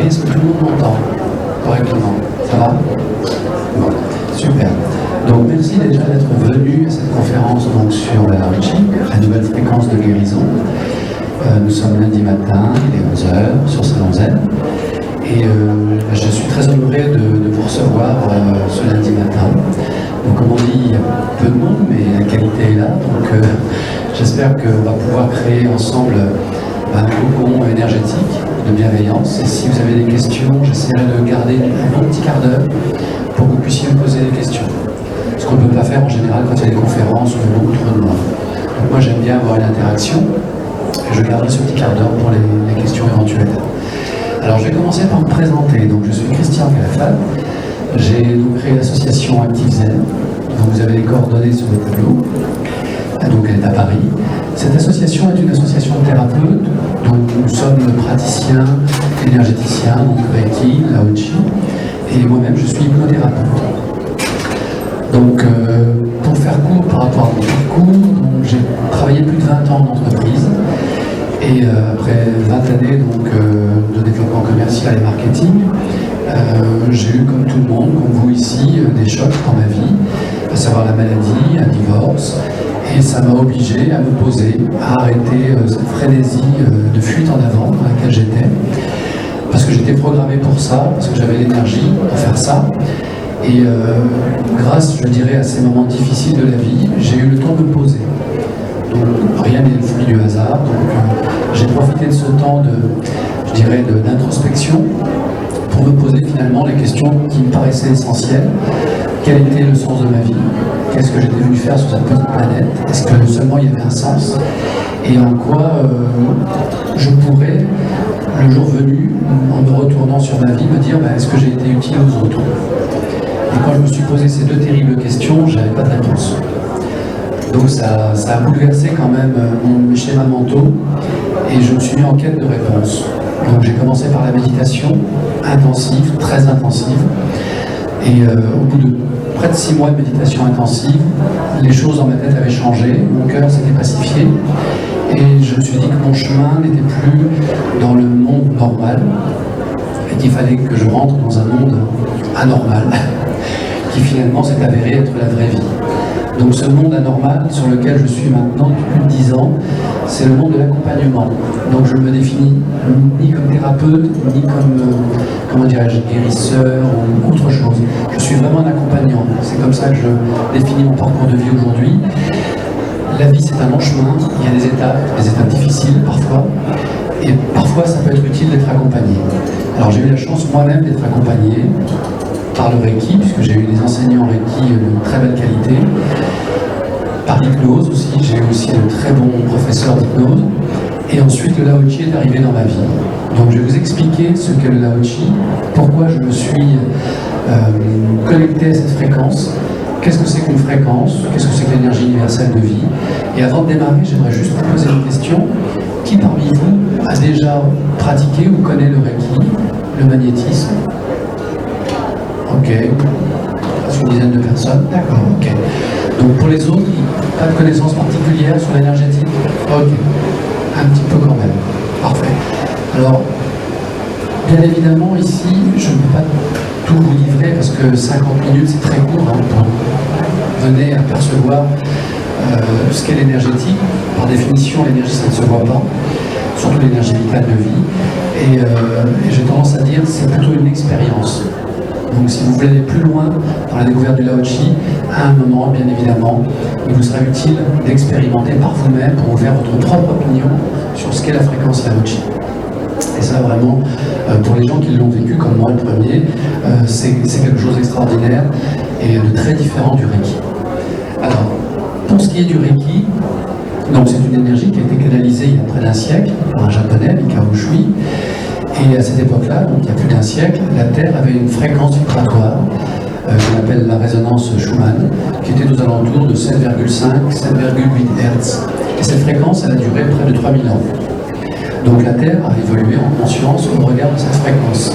est-ce que tout le monde m'entend correctement? Ça va? Bon, super. Donc merci déjà d'être venu à cette conférence donc, sur la Lao-Tchi, la nouvelle fréquence de guérison. Nous sommes lundi matin, il est 11h sur Salon Zen. Et je suis très honoré de vous recevoir ce lundi matin. Donc comme on dit, il y a peu de monde, mais la qualité est là. Donc j'espère qu'on va pouvoir créer ensemble un cocon énergétique de bienveillance. Et si vous avez des questions, j'essaierai de garder un bon petit quart d'heure pour que vous puissiez me poser des questions. Ce qu'on ne peut pas faire en général quand il y a des conférences où il y a beaucoup trop de monde. Donc moi j'aime bien avoir une interaction. Et je garde ce petit quart d'heure pour les questions éventuelles. Alors je vais commencer par me présenter. Donc je suis Christian Calafat. J'ai donc créé l'association Active Zen. Donc vous avez les coordonnées sur le tableau. Donc elle est à Paris. Cette association est une association de thérapeutes. Donc nous sommes praticiens, énergéticiens, donc Reiki, Lao-Tchi. Et moi-même je suis hypnothérapeute. Donc pour faire court par rapport à mon parcours, j'ai travaillé plus de 20 ans en entreprise. Et après 20 années donc, de développement commercial et marketing, j'ai eu comme tout le monde, comme vous ici, des chocs dans ma vie, à savoir la maladie, un divorce, et ça m'a obligé à me poser, à arrêter cette frénésie de fuite en avant dans laquelle j'étais, parce que j'étais programmé pour ça, parce que j'avais l'énergie pour faire ça. Et grâce, je dirais, à ces moments difficiles de la vie, j'ai eu le temps de me poser. Donc rien n'est le fruit du hasard. Donc j'ai profité de ce temps d'introspection pour me poser finalement les questions qui me paraissaient essentielles. Quel était le sens de ma vie? Qu'est-ce que j'étais venu faire sur cette petite planète? Est-ce que seulement il y avait un sens? Et en quoi je pourrais, le jour venu, en me retournant sur ma vie, me dire est-ce que j'ai été utile aux autres? Et quand je me suis posé ces deux terribles questions, je n'avais pas de réponse. Donc ça a bouleversé quand même mes schémas mentaux et je me suis mis en quête de réponses. Donc j'ai commencé par la méditation intensive, très intensive. Et au bout de près de 6 mois de méditation intensive, les choses dans ma tête avaient changé, mon cœur s'était pacifié et je me suis dit que mon chemin n'était plus dans le monde normal et qu'il fallait que je rentre dans un monde anormal qui finalement s'est avéré être la vraie vie. Donc ce monde anormal sur lequel je suis maintenant depuis plus de 10 ans, c'est le monde de l'accompagnement. Donc je ne me définis ni comme thérapeute, ni comme, comment dirais-je, guérisseur ou autre chose. Je suis vraiment un accompagnant. C'est comme ça que je définis mon parcours de vie aujourd'hui. La vie c'est un long chemin, il y a des étapes difficiles parfois, et parfois ça peut être utile d'être accompagné. Alors j'ai eu la chance moi-même d'être accompagné par le Reiki, puisque j'ai eu des enseignants Reiki de très belle qualité, par l'hypnose aussi, j'ai eu aussi de très bons professeurs d'hypnose, et ensuite le Lao-Tchi est arrivé dans ma vie. Donc je vais vous expliquer ce qu'est le Lao-Tchi, pourquoi je me suis connecté à cette fréquence, qu'est-ce que c'est qu'une fréquence, qu'est-ce que c'est que l'énergie universelle de vie, et avant de démarrer, j'aimerais juste vous poser une question. Qui parmi vous a déjà pratiqué ou connaît le Reiki, le magnétisme? Ok, une dizaine de personnes, d'accord, ok. Donc pour les autres, pas de connaissances particulières sur l'énergétique? Ok, un petit peu quand même, parfait. Alors, bien évidemment, ici, je ne peux pas tout vous livrer parce que 50 minutes, c'est très court pour venir apercevoir ce qu'est l'énergétique. Par définition, l'énergie, ça ne se voit pas, surtout l'énergie vitale de vie. Et j'ai tendance à dire que c'est plutôt une expérience. Donc si vous voulez aller plus loin dans la découverte du Lao-Tchi, à un moment, bien évidemment, il vous sera utile d'expérimenter par vous-même pour vous faire votre propre opinion sur ce qu'est la fréquence Lao-Tchi. Et ça, vraiment, pour les gens qui l'ont vécu, comme moi le premier, c'est quelque chose d'extraordinaire et de très différent du Reiki. Alors, pour ce qui est du Reiki, donc c'est une énergie qui a été canalisée il y a près d'un siècle par un japonais, Mikao Usui. Et à cette époque-là, donc il y a plus d'un siècle, la Terre avait une fréquence vibratoire qu'on appelle la résonance Schumann, qui était aux alentours de 7,5-7,8 Hz. Et cette fréquence, elle a duré près de 3000 ans. Donc la Terre a évolué en conscience au regard de cette fréquence.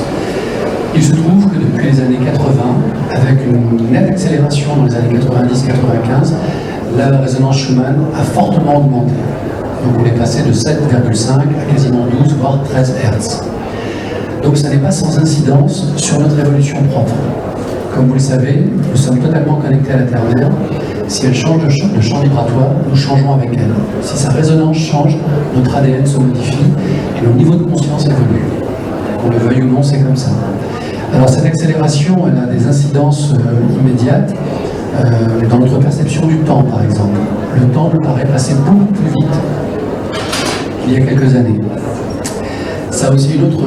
Il se trouve que depuis les années 80, avec une nette accélération dans les années 90-95, la résonance Schumann a fortement augmenté. Donc on est passé de 7,5 à quasiment 12, voire 13 Hz. Donc ça n'est pas sans incidence sur notre évolution propre. Comme vous le savez, nous sommes totalement connectés à la Terre-Mère. Si elle change de champ vibratoire, nous changeons avec elle. Si sa résonance change, notre ADN se modifie et nos niveaux de conscience évoluent. Qu'on le veuille ou non, c'est comme ça. Alors cette accélération, elle a des incidences immédiates dans notre perception du temps, par exemple. Le temps nous paraît passer beaucoup plus vite qu'il y a quelques années. Ça a aussi une autre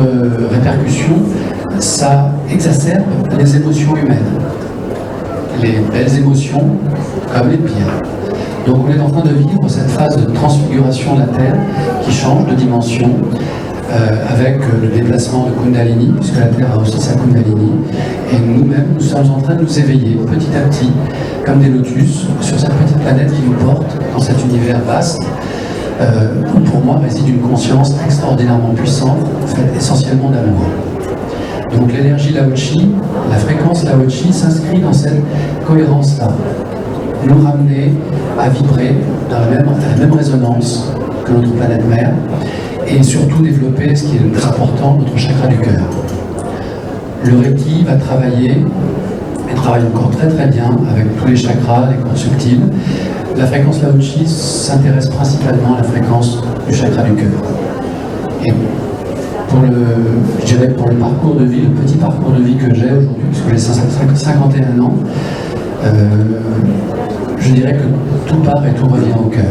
répercussion, ça exacerbe les émotions humaines. Les belles émotions comme les pires. Donc on est en train de vivre cette phase de transfiguration de la Terre qui change de dimension avec le déplacement de Kundalini, puisque la Terre a aussi sa Kundalini. Et nous-mêmes, nous sommes en train de nous éveiller petit à petit, comme des lotus, sur cette petite planète qui nous porte dans cet univers vaste, où pour moi réside une conscience extraordinairement puissante, faite essentiellement d'amour. Donc l'énergie Lao-Chi, la fréquence Lao-Chi s'inscrit dans cette cohérence-là. Nous ramener à vibrer dans la même résonance que notre planète mère et surtout développer ce qui est le plus important, notre chakra du cœur. Le Reiki va travailler, et travaille encore très très bien avec tous les chakras, les corps subtils. La fréquence Lao-Chi s'intéresse principalement à la fréquence du chakra du cœur. Et je dirais pour le parcours de vie, le petit parcours de vie que j'ai aujourd'hui, puisque j'ai 51 ans, je dirais que tout part et tout revient au cœur.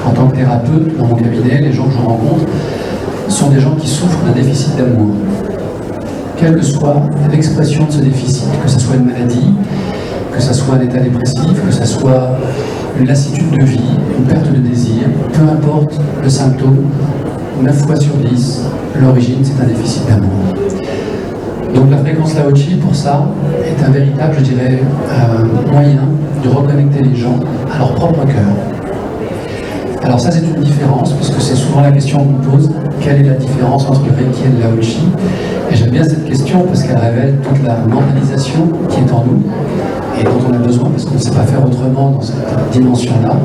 En tant que thérapeute, dans mon cabinet, les gens que je rencontre sont des gens qui souffrent d'un déficit d'amour. Quelle que soit l'expression de ce déficit, que ce soit une maladie, que ce soit un état dépressif, que ce soit une lassitude de vie, une perte de désir, peu importe le symptôme, 9 fois sur 10, l'origine c'est un déficit d'amour. Donc la fréquence Lao-Chi, pour ça, est un véritable, je dirais, moyen de reconnecter les gens à leur propre cœur. Alors ça c'est une différence, puisque c'est souvent la question qu'on me pose, quelle est la différence entre le Reiki et le Lao-Chi? Et j'aime bien cette question parce qu'elle révèle toute la mentalisation qui est en nous et dont on a besoin parce qu'on ne sait pas faire autrement dans cette dimension-là.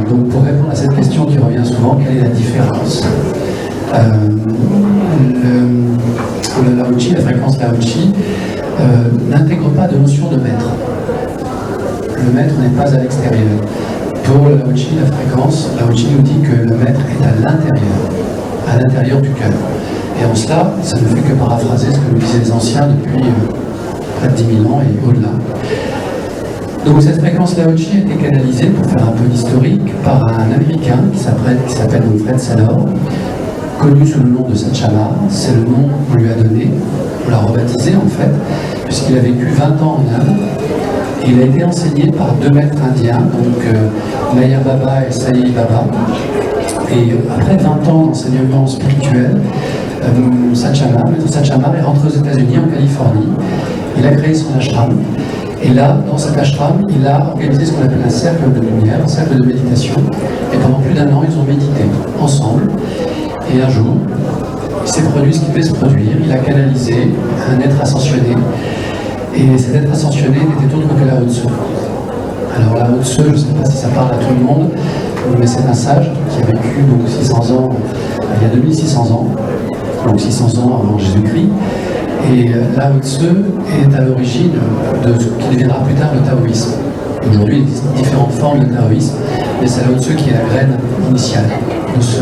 Donc pour répondre à cette question qui revient souvent, quelle est la différence? Le Lao-Chi, la fréquence Lao-Chi, n'intègre pas de notion de maître. Le maître n'est pas à l'extérieur. Pour le Lao-Chi, la fréquence, Lao-Chi nous dit que le maître est à l'intérieur du cœur. Et en cela, ça ne fait que paraphraser ce que nous disaient les anciens depuis près de 10 000 ans et au-delà. Donc cette fréquence Lao-Chi a été canalisée, pour faire un peu d'historique, par un Américain qui s'appelle Fred Sador, connu sous le nom de Satchama. C'est le nom qu'on lui a donné, on l'a rebaptisé en fait, puisqu'il a vécu 20 ans en Inde. Et il a été enseigné par 2 maîtres indiens, donc Naya Baba et Sai Baba. Et après 20 ans d'enseignement spirituel, Maître Satchama est rentré aux États-Unis, en Californie. Il a créé son ashram. Et là, dans cet ashram, il a organisé ce qu'on appelle un cercle de lumière, un cercle de méditation. Et pendant plus d'1 an, ils ont médité ensemble. Et un jour, il s'est produit ce qui devait se produire. Il a canalisé un être ascensionné. Et cet être ascensionné n'était autre que Lao Tzu. Alors Lao Tzu, je ne sais pas si ça parle à tout le monde, mais c'est un sage qui a vécu donc 600 ans, il y a 2600 ans, donc 600 ans avant Jésus-Christ. Et Lao Tzu est à l'origine de ce qui deviendra plus tard le taoïsme. Aujourd'hui, il existe différentes formes de taoïsme, mais c'est Lao Tzu qui est la graine initiale de ce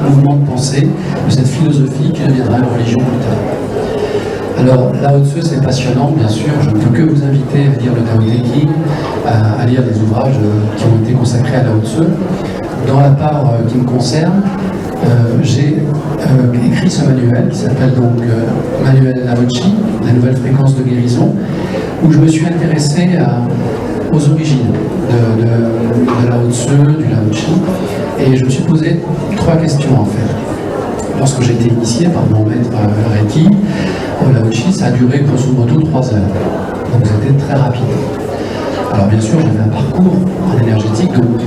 mouvement de pensée, de cette philosophie qui deviendra une religion plus tard. Alors, Lao Tzu, c'est passionnant, bien sûr. Je ne peux que vous inviter à lire le Tao Te Ching, à lire les ouvrages qui ont été consacrés à Lao Tzu. Dans la part qui me concerne, j'ai écrit ce manuel qui s'appelle donc Manuel Lao-Chi, la nouvelle fréquence de guérison, où je me suis intéressé aux origines de Lao Tzu, du Lao-Chi, et je me suis posé 3 questions en fait. Lorsque j'ai été initié par mon maître Reiki, au Lao-Chi, ça a duré grosso modo 3 heures. Donc c'était très rapide. Alors bien sûr, j'avais un parcours en énergétique, donc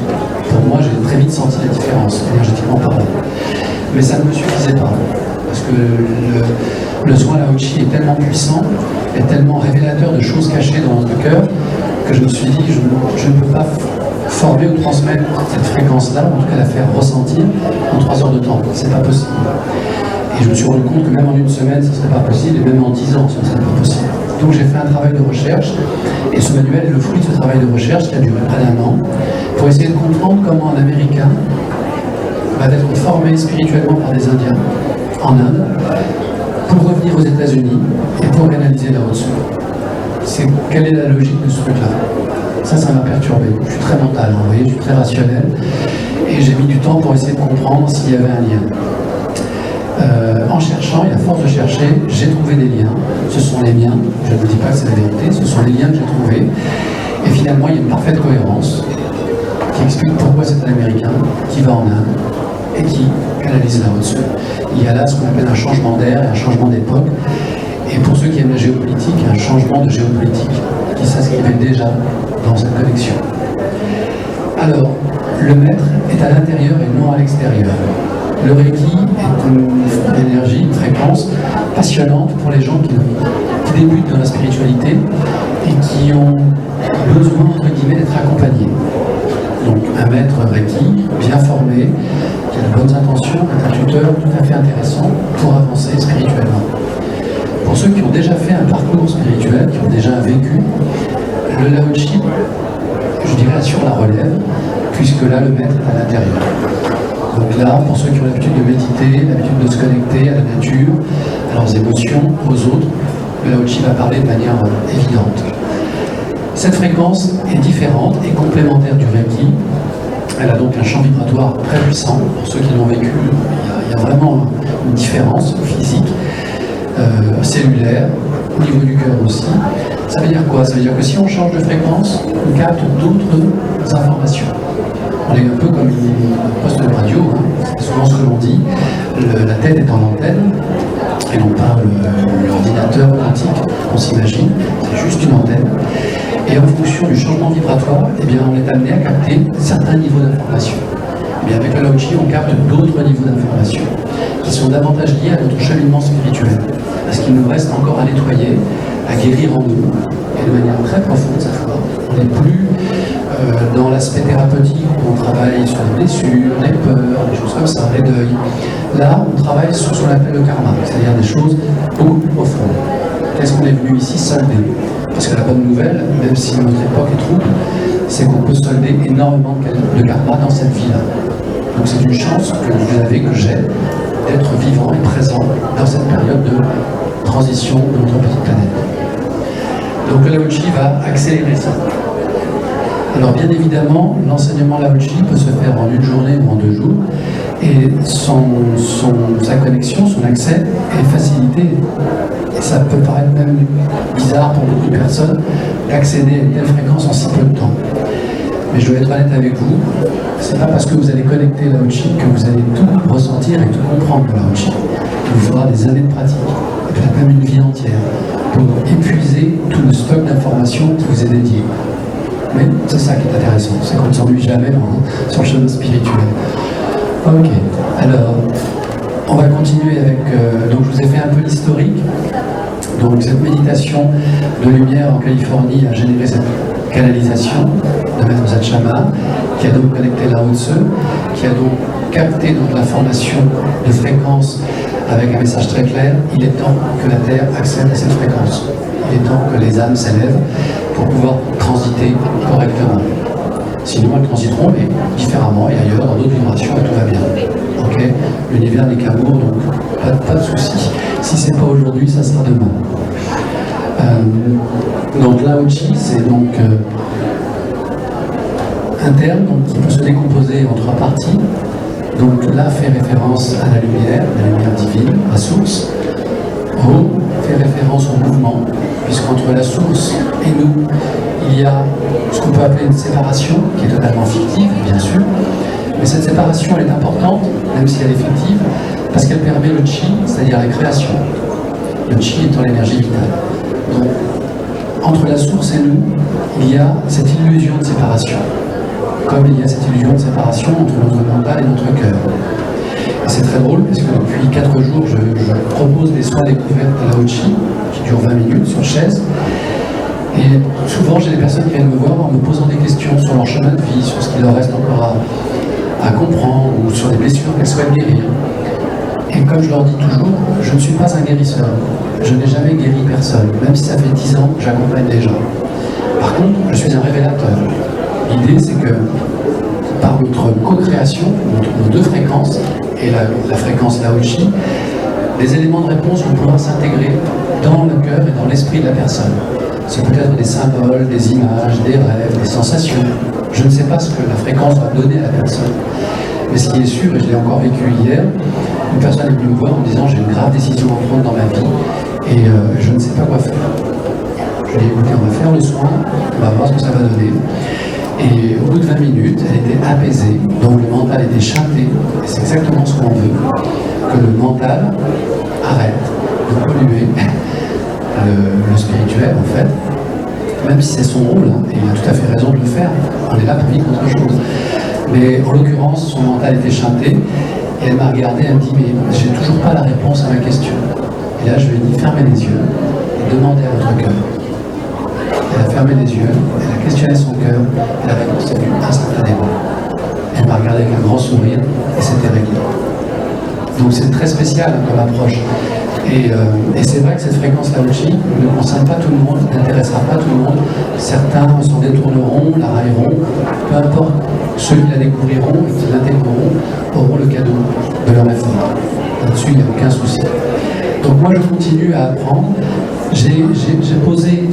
pour moi, j'ai très vite senti la différence, énergétiquement parlant. Mais ça ne me suffisait pas. Parce que le soin Lao-Chi est tellement puissant, est tellement révélateur de choses cachées dans notre cœur, que je me suis dit, je ne peux pas former ou transmettre cette fréquence-là, en tout cas la faire ressentir en 3 heures de temps. C'est pas possible. Et je me suis rendu compte que même en une semaine, ce ne serait pas possible, et même en 10 ans, ce ne serait pas possible. Donc j'ai fait un travail de recherche, et ce manuel est le fruit de ce travail de recherche qui a duré près d'1 an, pour essayer de comprendre comment un Américain va être formé spirituellement par des Indiens en Inde, pour revenir aux États-Unis et pour réaliser la haute quelle est la logique de ce truc-là? Ça m'a perturbé. Je suis très mental, vous voyez, je suis très rationnel, et j'ai mis du temps pour essayer de comprendre s'il y avait un lien. En cherchant, et à force de chercher, j'ai trouvé des liens. Ce sont les miens, je ne vous dis pas que c'est la vérité, ce sont les liens que j'ai trouvés. Et finalement, il y a une parfaite cohérence qui explique pourquoi c'est un Américain qui va en Inde et qui canalise la haute. Il y a là ce qu'on appelle un changement d'air et un changement d'époque. Et pour ceux qui aiment la géopolitique, un changement de géopolitique qui s'inscrivait déjà dans cette connexion. Alors, le maître est à l'intérieur et non à l'extérieur. Le Reiki est une énergie, une fréquence passionnante pour les gens qui débutent dans la spiritualité et qui ont besoin, entre guillemets, d'être accompagnés. Donc un maître Reiki, bien formé, qui a de bonnes intentions, un tuteur tout à fait intéressant pour avancer spirituellement. Pour ceux qui ont déjà fait un parcours spirituel, qui ont déjà vécu, le Lao Chi, je dirais, assure la relève, puisque là, le maître est à l'intérieur. Donc là, pour ceux qui ont l'habitude de méditer, l'habitude de se connecter à la nature, à leurs émotions, aux autres, le Lao Chi va parler de manière évidente. Cette fréquence est différente et complémentaire du Reiki. Elle a donc un champ vibratoire très puissant. Pour ceux qui l'ont vécu, il y a vraiment une différence physique, cellulaire, au niveau du cœur aussi. Ça veut dire quoi? Ça veut dire que si on change de fréquence, on capte d'autres informations. On est un peu comme une poste de radio, hein. C'est souvent ce que l'on dit. La tête est en antenne, et non pas l'ordinateur quantique qu'on s'imagine, c'est juste une antenne. Et en fonction du changement vibratoire, eh bien, on est amené à capter certains niveaux d'information. Eh bien, avec le Lao Chi, on capte d'autres niveaux d'information qui sont davantage liés à notre cheminement spirituel, parce qu'il nous reste encore à nettoyer, à guérir en nous, et de manière très profonde cette fois. On n'est plus dans l'aspect thérapeutique où on travaille sur les blessures, les peurs, des choses comme ça, les deuils. Là, on travaille sur ce qu'on appelle le karma, c'est-à-dire des choses beaucoup plus profondes. Qu'est-ce qu'on est venu ici solder? Parce que la bonne nouvelle, même si notre époque est trouble, c'est qu'on peut solder énormément de karma dans cette vie-là. Donc c'est une chance que vous avez, que j'ai, d'être vivant et présent dans cette période de transition de notre petite planète. Donc le Lao Chi va accélérer ça. Alors bien évidemment, l'enseignement Lao Chi peut se faire en une journée ou en 2 jours, et sa connexion, son accès est facilité. Et ça peut paraître même bizarre pour beaucoup de personnes d'accéder à une telle fréquence en si peu de temps. Mais je dois être honnête avec vous, c'est pas parce que vous allez connecter Lao Chi que vous allez tout ressentir et tout comprendre de Lao Chi. Il vous faudra des années de pratique, et peut-être même une vie entière, pour épuiser tout le stock d'informations qui vous est dédié. Mais c'est ça qui est intéressant, c'est qu'on ne s'ennuie jamais sur le chemin spirituel. Ok, alors, on va continuer avec... donc je vous ai fait un peu l'historique. Donc cette méditation de lumière en Californie a généré cette canalisation de Maître Zatchama, qui a donc connecté Lao Tse, qui a donc capté donc l'information de fréquence avec un message très clair. Il est temps que la Terre accède à cette fréquence. Il est temps que les âmes s'élèvent pour pouvoir transiter correctement. Sinon, elles transiteront, mais différemment et ailleurs, dans d'autres vibrations, et tout va bien. Okay, l'univers n'est qu'amour, donc pas de souci. Si c'est pas aujourd'hui, ça sera demain. Donc Lao Chi, c'est donc un terme donc, qui peut se décomposer en 3 parties. Donc là fait référence à la lumière divine, la source. O fait référence au mouvement, puisqu'entre la source et nous, il y a ce qu'on peut appeler une séparation, qui est totalement fictive, bien sûr. Mais cette séparation, elle est importante, même si elle est fictive, parce qu'elle permet le chi, c'est-à-dire la création. Le chi étant l'énergie vitale. Donc, entre la source et nous, il y a cette illusion de séparation. Comme il y a cette illusion de séparation entre notre mental et notre cœur. Et c'est très drôle, parce que depuis 4 jours, je propose des soins découvertes à Lao Chi, qui durent 20 minutes, sur chaise. Et souvent, j'ai des personnes qui viennent me voir en me posant des questions sur leur chemin de vie, sur ce qu'il leur reste encore à comprendre, ou sur des blessures qu'elles souhaitent guérir. Et comme je leur dis toujours, je ne suis pas un guérisseur. Je n'ai jamais guéri personne, même si ça fait 10 ans que j'accompagne les gens. Par contre, je suis un révélateur. L'idée, c'est que par notre co-création, nos deux fréquences, et la fréquence Lao-Chi, les éléments de réponse vont pouvoir s'intégrer dans le cœur et dans l'esprit de la personne. C'est peut-être des symboles, des images, des rêves, des sensations. Je ne sais pas ce que la fréquence va donner à la personne. Mais ce qui est sûr, et je l'ai encore vécu hier, une personne est venue me voir en me disant j'ai une grave décision à prendre dans ma vie et je ne sais pas quoi faire. Je lui ai dit écoutez, on va faire le soin, on va voir ce que ça va donner. Et au bout de 20 minutes, elle était apaisée, donc le mental était chanté, et c'est exactement ce qu'on veut, que le mental arrête de polluer le spirituel en fait, même si c'est son rôle, hein, et il a tout à fait raison de le faire, on est là pour vivre autre chose. Mais en l'occurrence, son mental était chanté, et elle m'a regardé, elle me dit mais j'ai toujours pas la réponse à ma question. Et là je lui ai dit fermez les yeux et demandez à votre cœur. Elle a fermé les yeux, elle a questionné son cœur, et la réponse est venue instantanément. Elle m'a regardé avec un grand sourire et c'était réglé. Donc c'est très spécial comme approche. Et c'est vrai que cette fréquence Lao-Chi ne concerne pas tout le monde, n'intéressera pas tout le monde. Certains s'en détourneront, la railleront, peu importe. Ceux qui la découvriront et qui l'intégreront auront le cadeau de leur effort. Là-dessus, il n'y a aucun souci. Donc moi, je continue à apprendre. J'ai posé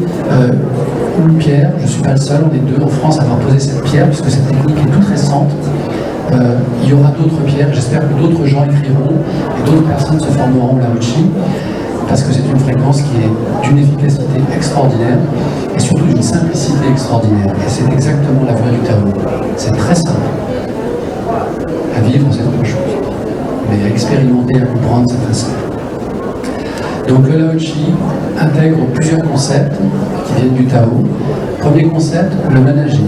une pierre, je ne suis pas le seul, on est deux en France à avoir posé cette pierre, puisque cette technique est toute récente. Il y aura d'autres pierres, j'espère que d'autres gens écriront et d'autres personnes se formeront Lao-Chi, parce que c'est une fréquence qui est d'une efficacité extraordinaire et surtout d'une simplicité extraordinaire. Et c'est exactement la voie du Tao. C'est très simple. À vivre, c'est autre chose. Mais à expérimenter, à comprendre, c'est très simple. Donc le Lao-Chi intègre plusieurs concepts qui viennent du Tao. Premier concept, le managir.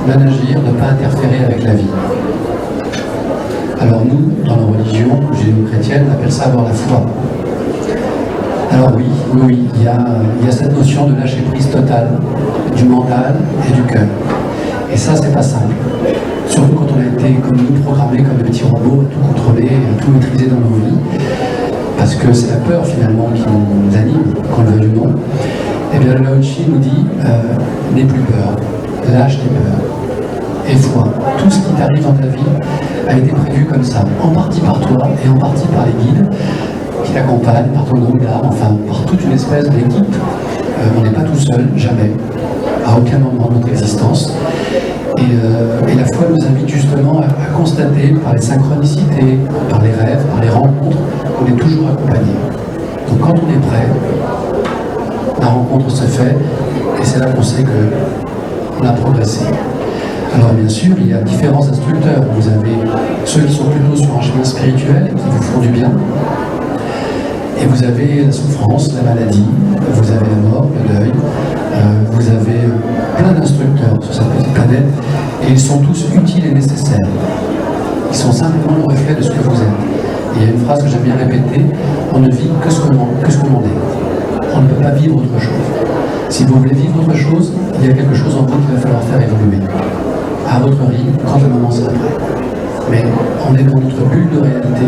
Managir, ne pas interférer avec la vie. Alors nous, dans la religion judéo-chrétienne, on appelle ça avoir la foi. Alors oui, il y a cette notion de lâcher prise totale du mental et du cœur. Et ça, c'est pas simple. Surtout quand on a été, comme nous, programmés comme des petits robots, à tout contrôler, à tout maîtriser dans nos vies. Parce que c'est la peur finalement qui nous anime, qu'on le veuille ou non. Eh bien le Lao-Chi nous dit, n'aie plus peur, lâche tes peurs, et foi. Tout ce qui t'arrive dans ta vie a été prévu comme ça, en partie par toi et en partie par les guides qui t'accompagnent, par ton groupe d'âme, enfin par toute une espèce d'équipe. On n'est pas tout seul, jamais, à aucun moment de notre existence. Et la foi nous invite justement à constater par les synchronicités, par les rêves, par les rencontres, qu'on est toujours accompagné. Donc quand on est prêt, la rencontre se fait, et c'est là qu'on sait qu'on a progressé. Alors bien sûr, il y a différents instructeurs. Vous avez ceux qui sont plutôt sur un chemin spirituel et qui vous font du bien. Et vous avez la souffrance, la maladie, vous avez la mort, le deuil, vous avez plein d'instructeurs sur cette petite planète, et ils sont tous utiles et nécessaires. Ils sont simplement le reflet de ce que vous êtes. Et il y a une phrase que j'aime bien répéter, on ne vit que ce que l'on est. On ne peut pas vivre autre chose. Si vous voulez vivre autre chose, il y a quelque chose en vous qu'il va falloir faire évoluer. À votre rythme, quand le moment sera prêt. Mais on est dans notre bulle de réalité,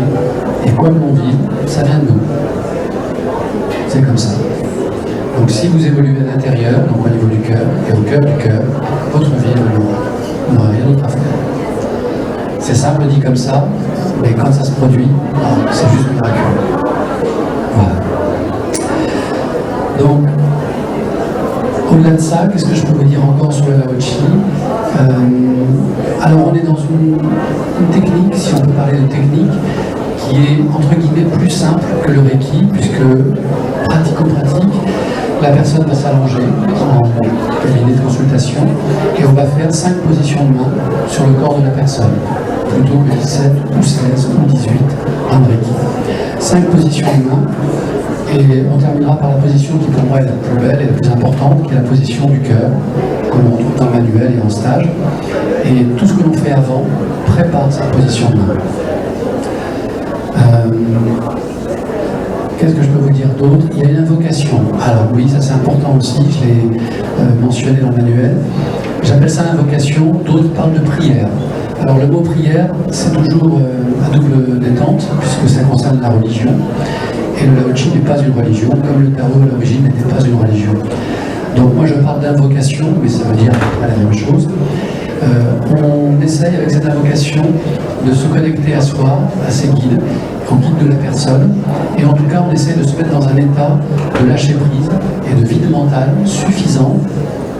et quoi que l'on vive, ça vient de nous. C'est comme ça. Donc si vous évoluez à l'intérieur, donc au niveau du cœur, et au cœur du cœur, votre vie évoluera. On n'aura rien d'autre à faire. C'est simple dit comme ça, mais quand ça se produit, c'est juste miraculeux. Voilà. Donc, au-delà de ça, qu'est-ce que je peux vous dire encore sur le Lao-Chi? Alors on est dans une technique, si on peut parler de technique, qui est entre guillemets plus simple que le Reiki, puisque pratico-pratique, la personne va s'allonger en cabinet de consultation et on va faire 5 positions de main sur le corps de la personne, plutôt que 17 ou 16 ou 18 en Reiki. 5 positions de main. Et on terminera par la position qui pour moi est la plus belle et la plus importante, qui est la position du cœur, comme on trouve dans le manuel et en stage. Et tout ce que l'on fait avant prépare cette position de main. Qu'est-ce que je peux vous dire d'autre? Il y a une invocation. Alors oui, ça c'est important aussi, je l'ai mentionné dans le manuel. J'appelle ça l'invocation, d'autres parlent de prière. Alors le mot prière, c'est toujours à double détente, puisque ça concerne la religion. Et le Lao Chi n'est pas une religion, comme le Tao à l'origine n'était pas une religion. Donc moi je parle d'invocation, mais ça veut dire pas la même chose. On essaye avec cette invocation de se connecter à soi, à ses guides, au guide de la personne, et en tout cas on essaie de se mettre dans un état de lâcher prise et de vide mental suffisant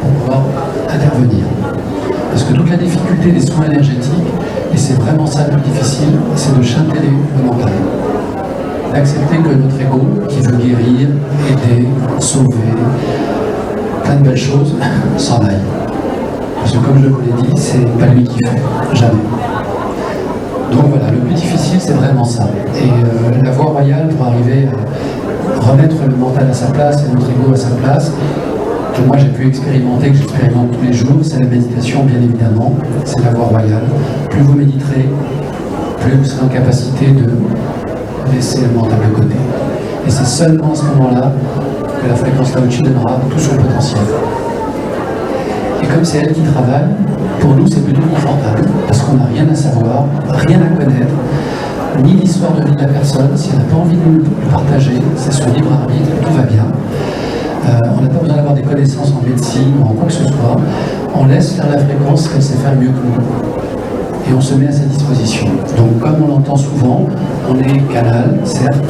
pour pouvoir intervenir. Parce que toute la difficulté des soins énergétiques, et c'est vraiment ça le plus difficile, c'est de chanter le mental. D'accepter que notre ego, qui veut guérir, aider, sauver, plein de belles choses, s'en aille. Parce que comme je vous l'ai dit, c'est pas lui qui fait, jamais. Donc voilà, le plus difficile, c'est vraiment ça. Et la voie royale pour arriver à remettre le mental à sa place et notre ego à sa place, que moi j'ai pu expérimenter, que j'expérimente tous les jours, c'est la méditation bien évidemment, c'est la voie royale. Plus vous méditerez, plus vous serez en capacité de laisser le mental de côté. Et c'est seulement à ce moment-là que la fréquence Lao Chi donnera tout son potentiel. Et comme c'est elle qui travaille, pour nous c'est plutôt confortable, parce qu'on n'a rien à savoir, rien à connaître, ni l'histoire de vie de la personne, si elle n'a pas envie de nous le partager, c'est son libre arbitre, tout va bien. On n'a pas besoin d'avoir des connaissances en médecine ou en quoi que ce soit, on laisse faire la fréquence qu'elle sait faire mieux que nous. Et on se met à sa disposition. Donc comme on l'entend souvent, on est canal, certes,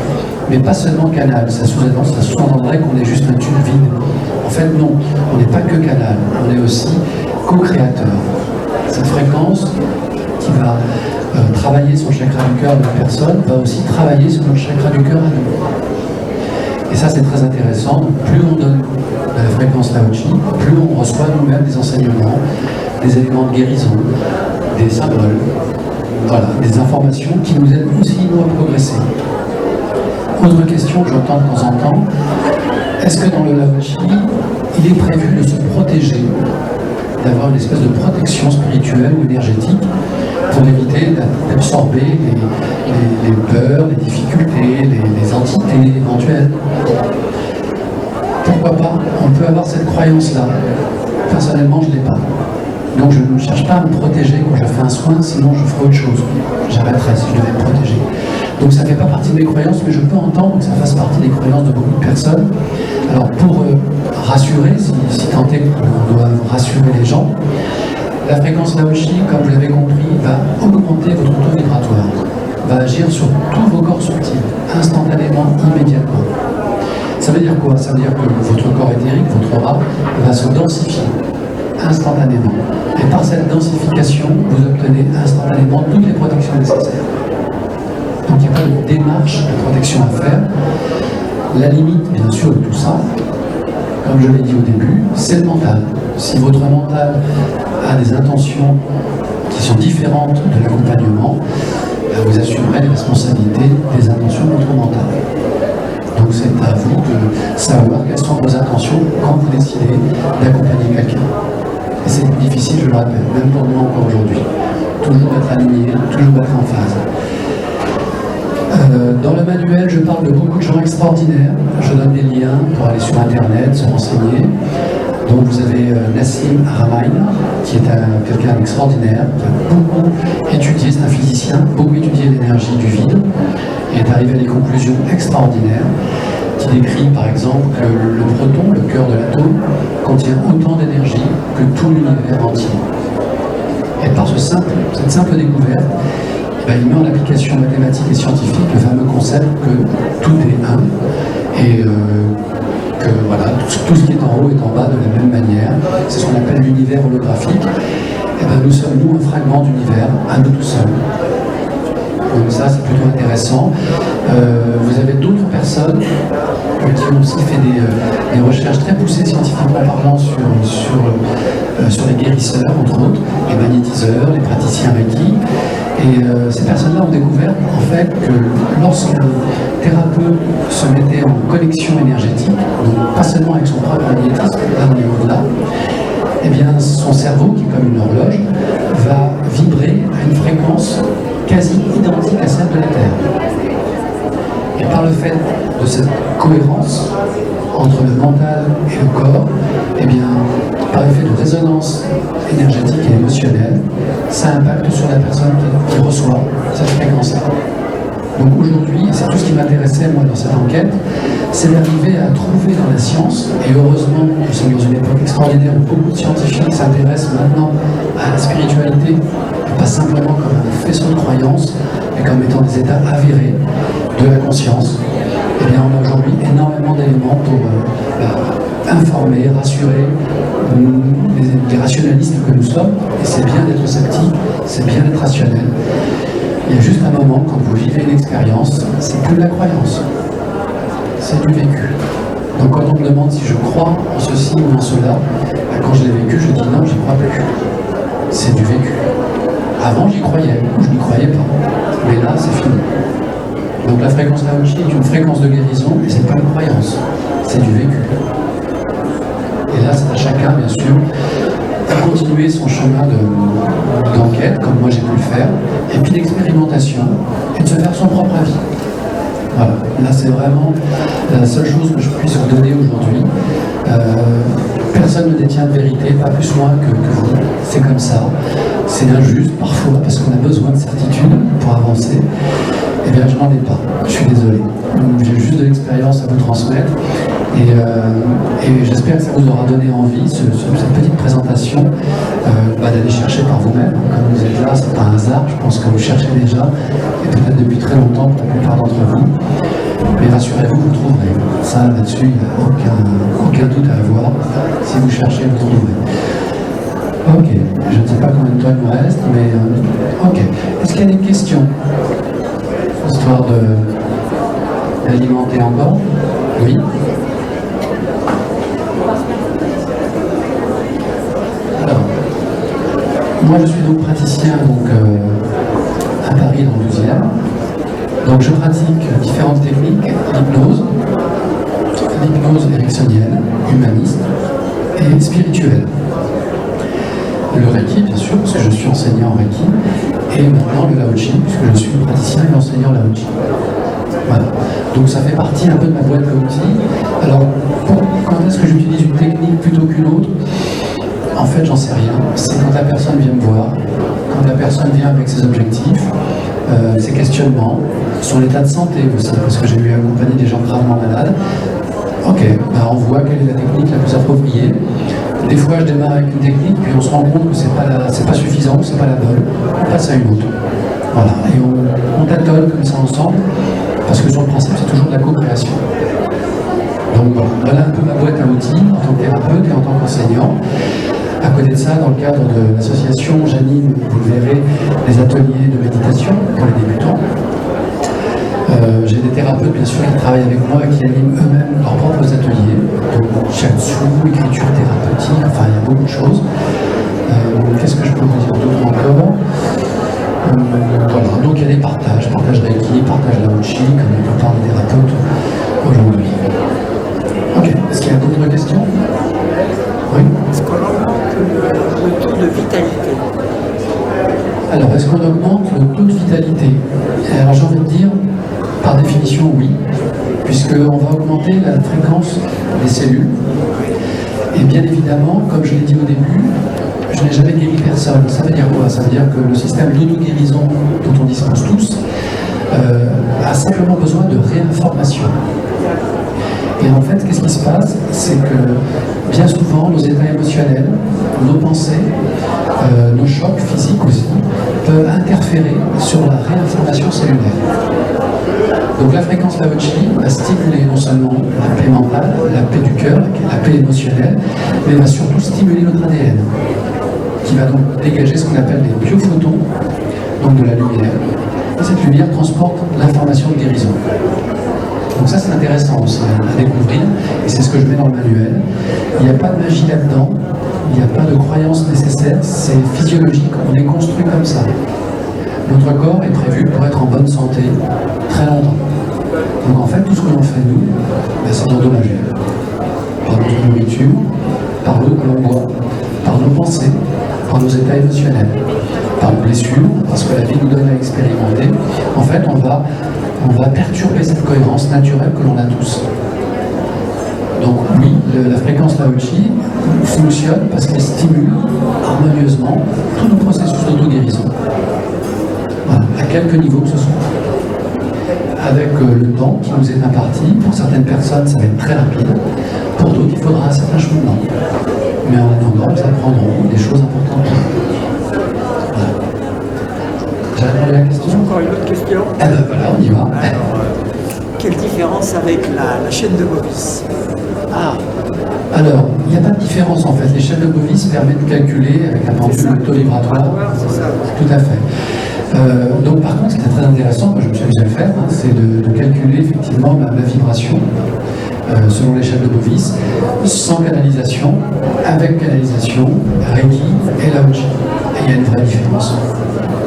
mais pas seulement canal, ça sous-entendrait qu'on est juste un tube vide. En fait non, on n'est pas que canal, on est aussi co-créateur. Cette fréquence qui va travailler sur le chakra du cœur de la personne va aussi travailler sur le chakra du cœur à nous. Et ça c'est très intéressant, plus on donne de la fréquence Lao Chi, plus on reçoit nous-mêmes des enseignements, des éléments de guérison, des symboles, voilà, des informations qui nous aident aussi nous à progresser. Autre question que j'entends de temps en temps, est-ce que dans le Lao Chi, il est prévu de se protéger, d'avoir une espèce de protection spirituelle ou énergétique pour éviter d'absorber les peurs, les difficultés, les entités éventuelles? Pourquoi pas? On peut avoir cette croyance-là. Personnellement, je ne l'ai pas. Donc je ne cherche pas à me protéger quand je fais un soin, sinon je ferai autre chose. J'arrêterai si je devais me protéger. Donc ça ne fait pas partie de mes croyances, mais je peux entendre que ça fasse partie des croyances de beaucoup de personnes. Alors pour rassurer, si tant est qu'on doit rassurer les gens, la fréquence Lao Chi, comme vous l'avez compris, va augmenter votre taux vibratoire, va agir sur tous vos corps subtils, instantanément, immédiatement. Ça veut dire quoi? Ça veut dire que votre corps éthérique, votre aura, va se densifier instantanément. Et par cette densification, vous obtenez instantanément toutes les protections nécessaires. Donc il n'y a pas de démarche de protection à faire. La limite, bien sûr, de tout ça, comme je l'ai dit au début, c'est le mental. Si votre mental a des intentions qui sont différentes de l'accompagnement, vous assumerez les responsabilités des intentions de votre mental. Donc c'est à vous de savoir quelles sont vos intentions quand vous décidez d'accompagner quelqu'un. Et c'est plus difficile, je le rappelle, même pour moi encore aujourd'hui. Toujours être aligné, toujours être en phase. Dans le manuel, je parle de beaucoup de gens extraordinaires. Je donne des liens pour aller sur Internet, se renseigner. Donc vous avez Nassim Haramein, qui est quelqu'un d'extraordinaire, qui a beaucoup étudié, c'est un physicien, beaucoup étudié l'énergie du vide, et est arrivé à des conclusions extraordinaires, qui décrit par exemple que le proton, le cœur de l'atome, contient autant d'énergie que tout l'univers entier. Et par cette simple découverte, il met en application mathématique et scientifique le fameux concept que tout est un, et que voilà, tout ce qui est en haut est en bas de la même manière. C'est ce qu'on appelle l'univers holographique. Et nous sommes, nous, un fragment d'univers, à nous tout seuls. Donc ça, c'est plutôt intéressant. Vous avez d'autres personnes qui ont aussi fait des recherches très poussées scientifiquement parlant sur les guérisseurs, entre autres, les magnétiseurs, les praticiens Reiki. Et ces personnes-là ont découvert en fait que lorsqu'un thérapeute se mettait en connexion énergétique, donc pas seulement avec son propre magnétisme, là on est au-delà, eh bien son cerveau, qui est comme une horloge, va vibrer à une fréquence quasi identique à celle de la Terre. Et par le fait de cette cohérence entre le mental et le corps, eh bien, par effet de résonance énergétique et émotionnelle, ça impacte sur la personne qui reçoit cette fréquence-là. Donc aujourd'hui, et c'est tout ce qui m'intéressait moi dans cette enquête, c'est d'arriver à trouver dans la science, et heureusement nous sommes dans une époque extraordinaire où beaucoup de scientifiques s'intéressent maintenant à la spiritualité, et pas simplement comme un faisceau de croyances, mais comme étant des états avérés de la conscience. Eh bien on a aujourd'hui énormément d'éléments pour informer, rassurer les rationalistes que nous sommes, et c'est bien d'être sceptique, c'est bien d'être rationnel. Il y a juste un moment, quand vous vivez une expérience, c'est plus de la croyance, c'est du vécu. Donc quand on me demande si je crois en ceci ou en cela, quand je l'ai vécu, je dis non, j'y crois plus. C'est du vécu. Avant, j'y croyais, ou je n'y croyais pas. Mais là, c'est fini. Donc la fréquence Lao Chi est une fréquence de guérison, et c'est pas une croyance, c'est du vécu. Et là, c'est à chacun, bien sûr, de continuer son chemin d'enquête, comme moi j'ai pu le faire, et puis d'expérimentation, et de se faire son propre avis. Voilà, là c'est vraiment la seule chose que je puisse vous donner aujourd'hui. Personne ne détient de vérité, pas plus loin que vous. C'est comme ça, c'est injuste parfois, parce qu'on a besoin de certitude pour avancer. Eh bien, je n'en ai pas, je suis désolé. J'ai juste de l'expérience à vous transmettre. Et j'espère que ça vous aura donné envie, cette petite présentation, d'aller chercher par vous-même. Comme vous êtes là, c'est pas un hasard, je pense que vous cherchez déjà, et peut-être depuis très longtemps pour la plupart d'entre vous. Mais rassurez-vous, vous trouverez. Ça, là-dessus, il n'y a aucun doute à avoir. Si vous cherchez, vous trouverez. Ok, je ne sais pas combien de temps il nous reste, mais ok. Est-ce qu'il y a des questions? Histoire d'alimenter encore? Oui. Alors, moi je suis donc praticien à Paris dans le 12e. Donc je pratique différentes techniques d'hypnose, l'hypnose ericksonienne, humaniste et spirituelle. Le Reiki, bien sûr, parce que je suis enseignant en Reiki, et maintenant le Lao Chi, puisque je suis praticien et enseignant Lao Chi. Voilà. Donc ça fait partie un peu de ma boîte à outils. Alors, quand est-ce que j'utilise une technique plutôt qu'une autre? En fait, j'en sais rien. C'est quand la personne vient me voir, quand la personne vient avec ses objectifs, ses questionnements, son état de santé aussi, parce que j'ai eu accompagner des gens gravement malades. Ok, on voit quelle est la technique la plus appropriée. Des fois, je démarre avec une technique, puis on se rend compte que c'est pas suffisant, c'est pas la bonne. On passe à une autre. Voilà, et on tâtonne comme ça ensemble, parce que sur le principe, c'est toujours de la co-création. Donc voilà un peu ma boîte à outils en tant que thérapeute et en tant qu'enseignant. À côté de ça, dans le cadre de l'association, j'anime, vous le verrez, des ateliers de méditation pour les débutants. J'ai des thérapeutes, bien sûr, qui travaillent avec moi et qui animent eux-mêmes leurs propres ateliers. Donc, shiatsu, écriture thérapeutique, enfin, il y a beaucoup de choses. Qu'est-ce que je peux vous dire d'autre encore? Voilà, donc il y a des partage Reiki, partage Lao Chi, comme la plupart des thérapeutes aujourd'hui. Ok, est-ce qu'il y a d'autres questions? Oui. Est-ce qu'on augmente le taux de vitalité? Alors, est-ce qu'on augmente le taux de vitalité? Alors, j'ai envie de dire, par définition, oui, puisqu'on va augmenter la fréquence des cellules. Et bien évidemment, comme je l'ai dit au début, je n'ai jamais guéri personne. Ça veut dire quoi? Ça veut dire que le système d'auto-guérison dont on dispose tous a simplement besoin de réinformation. Et en fait, qu'est-ce qui se passe? C'est que bien souvent, nos états émotionnels, nos pensées, nos chocs physiques aussi, peuvent interférer sur la réinformation cellulaire. Donc la fréquence Lao Chi va stimuler non seulement la paix mentale, la paix du cœur, la paix émotionnelle, mais va surtout stimuler notre ADN, qui va donc dégager ce qu'on appelle des biophotons, donc de la lumière. Et cette lumière transporte l'information de guérison. Donc ça c'est intéressant aussi à découvrir, et c'est ce que je mets dans le manuel. Il n'y a pas de magie là-dedans, il n'y a pas de croyance nécessaire, c'est physiologique, on est construit comme ça. Notre corps est prévu pour être en bonne santé très longtemps. Donc en fait, tout ce que l'on fait nous, c'est d'endommager. Par notre nourriture, par l'eau que l'on boit, par nos pensées, par nos états émotionnels, par nos blessures, parce que la vie nous donne à expérimenter. En fait, on va perturber cette cohérence naturelle que l'on a tous. Donc oui, la fréquence Lao Chi fonctionne parce qu'elle stimule harmonieusement tous nos processus d'auto-guérison. quelque niveau que ce soit. Avec le temps qui nous est imparti, pour certaines personnes ça va être très rapide, pour d'autres il faudra un certain cheminement. Mais en attendant, nous apprendrons des choses importantes. Voilà. J'ai répondu à la question? Encore une autre question. Eh ben voilà, on y va. Alors, quelle différence avec la chaîne de Bovis? Alors, il n'y a pas de différence en fait. Les chaînes de Bovis permettent de calculer avec un pendule auto-vibratoire. C'est ça. Tout à fait. Donc par contre, ce qui est très intéressant, moi je me suis amusé à le faire, c'est de calculer effectivement la vibration selon l'échelle de Bovis, sans canalisation, avec canalisation, Reiki et Lao-Chi. Et il y a une vraie différence.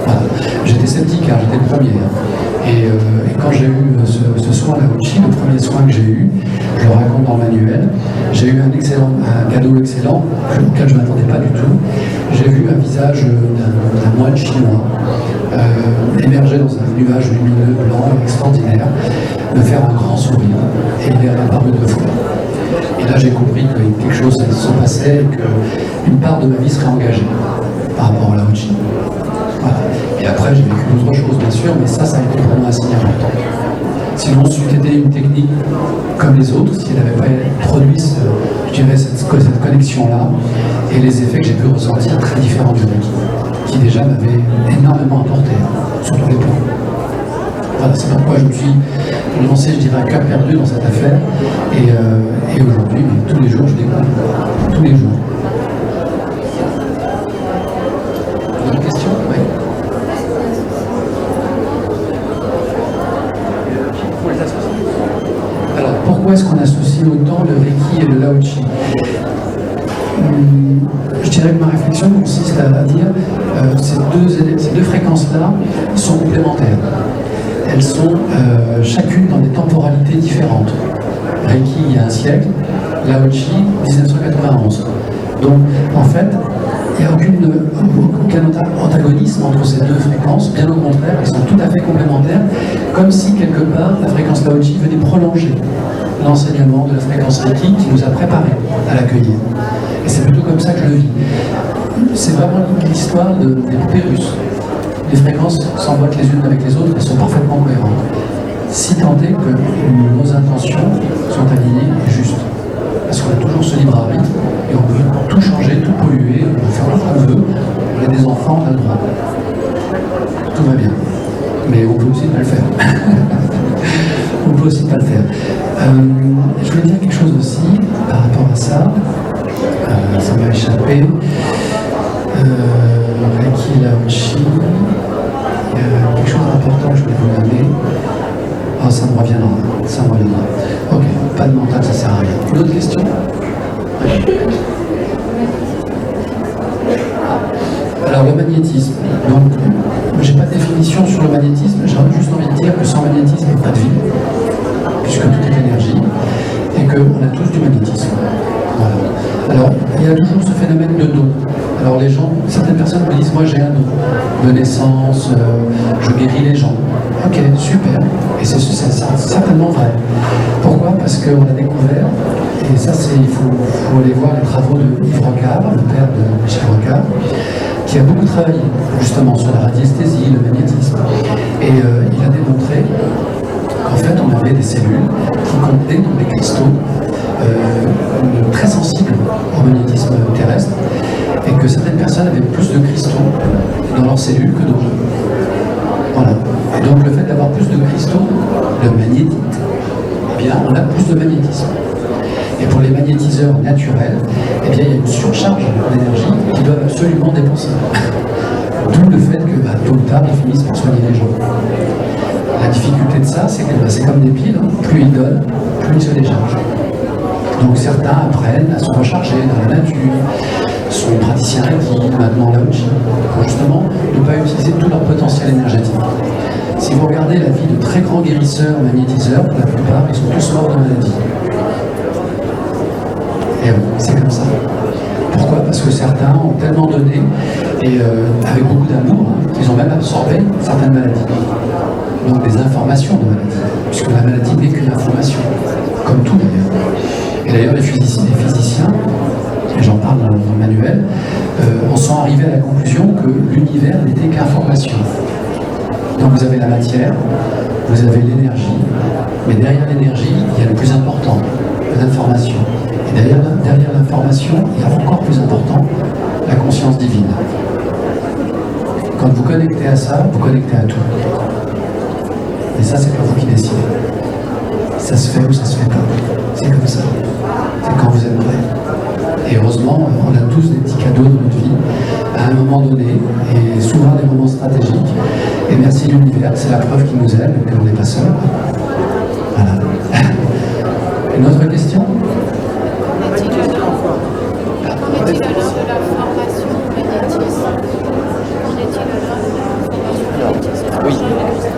Voilà. J'étais sceptique, car j'étais le premier. Et quand j'ai eu ce soin Lao-Chi, le premier soin que j'ai eu, je le raconte dans le manuel, j'ai eu un cadeau excellent, auquel je ne m'attendais pas du tout. J'ai vu un visage d'un moine chinois émerger dans un nuage lumineux, blanc, extraordinaire, me faire un grand sourire, et il est apparu 2 fois. Et là j'ai compris que quelque chose se passait et qu'une part de ma vie serait engagée par rapport à Lao-Chi. Voilà. Et après j'ai vécu d'autres choses bien sûr, mais ça a été vraiment un signe important. Sinon, si c'était une technique comme les autres, si elle n'avait pas produit, je dirais, cette connexion-là, et les effets que j'ai pu ressentir très différents du Reiki, qui déjà m'avaient énormément apporté, sur tous les plans. Voilà, c'est pourquoi je me suis lancé, je dirais, à cœur perdu dans cette affaire, et aujourd'hui, tous les jours, je découvre. Tous les jours. Une question? Oui. Alors, pourquoi est-ce qu'on associe autant le Reiki et le Lao-Chi? Je dirais que ma réflexion consiste à dire ces deux fréquences-là sont complémentaires. Elles sont chacune dans des temporalités différentes. Reiki il y a un siècle, Lao-Chi 1991. Donc, en fait, il n'y a aucun antagonisme entre ces deux fréquences, bien au contraire, elles sont tout à fait complémentaires, comme si quelque part la fréquence Lao-Chi venait prolonger l'enseignement de la fréquence Reiki qui nous a préparés à l'accueillir. Et c'est plutôt comme ça que je le vis. C'est vraiment l'histoire des poupées russes. Les fréquences s'emboîtent les unes avec les autres, elles sont parfaitement cohérentes. Si tant est que nos intentions sont alignées et justes. Parce qu'on a toujours ce libre arbitre et on peut tout changer, tout polluer, on peut faire ce qu'on veut. On a des enfants, on a le droit. Tout va bien. Mais on peut aussi pas le faire. On peut aussi pas le faire. Je voulais dire quelque chose aussi par rapport à ça. Ça m'a échappé. Reiki, Lao-Chi. Quelque chose d'important que je voulais vous donner. Oh, ça me reviendra. Ça me reviendra. Ok, pas de mental, ça sert à rien. Une autre question? Alors, le magnétisme. Donc, j'ai pas de définition sur le magnétisme. J'ai juste envie de dire que sans magnétisme, il n'y a pas de vie, puisque tout est énergie, et qu'on a tous du magnétisme. Voilà. Alors, il y a toujours ce phénomène de don. Alors, les gens, certaines personnes me disent, moi j'ai un don de naissance, je guéris les gens. Ok, super. Et c'est certainement vrai. Pourquoi? Parce qu'on a découvert, et ça il faut aller voir les travaux de Yves Rocard, le père de Michel Rocard, qui a beaucoup travaillé justement sur la radiesthésie, le magnétisme. Et il a démontré qu'en fait on avait des cellules qui contenaient dans des cristaux très sensibles au magnétisme terrestre, et que certaines personnes avaient plus de cristaux dans leurs cellules que d'autres. Voilà. Et donc le fait d'avoir plus de cristaux, de magnétite, eh bien on a plus de magnétisme. Et pour les magnétiseurs naturels, eh bien il y a une surcharge d'énergie qu'ils doivent absolument dépenser. D'où le fait que tôt ou tard ils finissent par soigner les gens. La difficulté de ça, c'est que c'est comme des piles, plus ils donnent, plus ils se déchargent. Donc certains apprennent à se recharger dans la nature, sont praticiens Reiki, maintenant Lao-Chi, pour justement ne pas utiliser tout leur potentiel énergétique. Si vous regardez la vie de très grands guérisseurs, magnétiseurs, pour la plupart, ils sont tous morts de maladie. Et oui, c'est comme ça. Pourquoi? Parce que certains ont tellement donné, et avec beaucoup d'amour, qu'ils ont même absorbé certaines maladies. Donc des informations de maladie, puisque la maladie n'est qu'une information, comme tout d'ailleurs. Et d'ailleurs les physiciens, et j'en parle dans le manuel, en sont arrivés à la conclusion que l'univers n'était qu'information. Donc vous avez la matière, vous avez l'énergie, mais derrière l'énergie, il y a le plus important, l'information. Et derrière l'information, il y a encore plus important, la conscience divine. Quand vous connectez à ça, vous connectez à tout. Et ça, c'est pas vous qui décidez. Ça se fait ou ça se fait pas. C'est comme ça. C'est quand vous êtes prêt. Et heureusement, on a tous des petits cadeaux dans notre vie, à un moment donné, et souvent des moments stratégiques. Et merci l'univers, c'est la preuve qui nous aide, que l'on n'est pas seul. Voilà. Une autre question? Qu'en est-il alors de la formation magnétisme? Qu'en est-il alors de la formation magnétisme?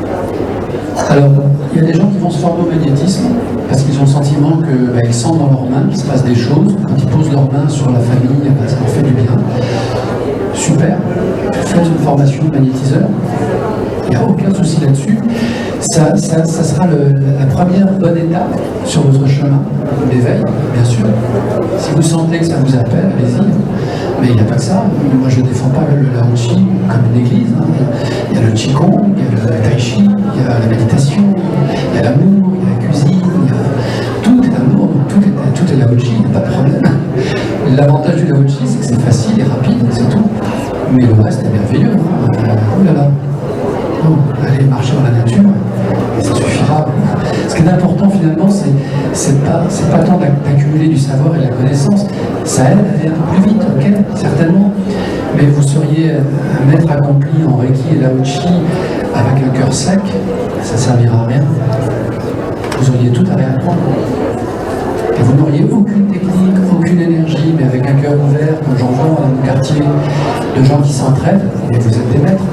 Alors, il y a des gens qui vont se former au magnétisme parce qu'ils ont le sentiment qu'ils sentent dans leurs mains qu'il se passe des choses. Quand ils posent leurs mains sur la famille, ça leur fait du bien. Super, faites une formation de magnétiseur. Il n'y a aucun souci là-dessus. Ça sera la première bonne étape sur votre chemin d'éveil, bien sûr. Si vous sentez que ça vous appelle, allez-y. Mais il n'y a pas que ça. Moi, je ne défends pas le Lao Chi comme une église. Il y a le Qigong, il y a le Tai Chi, il y a la méditation, il y a l'amour, il y a la cuisine, tout est amour, tout est Lao Chi, il n'y a pas de problème. L'avantage du Lao Chi, c'est que c'est facile et rapide, c'est tout. Mais le reste est merveilleux. Oh là là. Oh, allez marcher dans la nature, et ça suffira. Ce qui est important finalement, c'est pas tant d'accumuler du savoir et de la connaissance. Ça aide à aller un peu plus vite, ok, certainement. Mais vous seriez un maître accompli en Reiki et Lao Chi avec un cœur sec, ça ne servira à rien. Vous auriez tout à réapprendre. Et vous n'auriez aucune technique, aucune énergie, mais avec un cœur ouvert, comme j'en vois dans mon quartier, de gens qui s'entraident, et vous êtes des maîtres.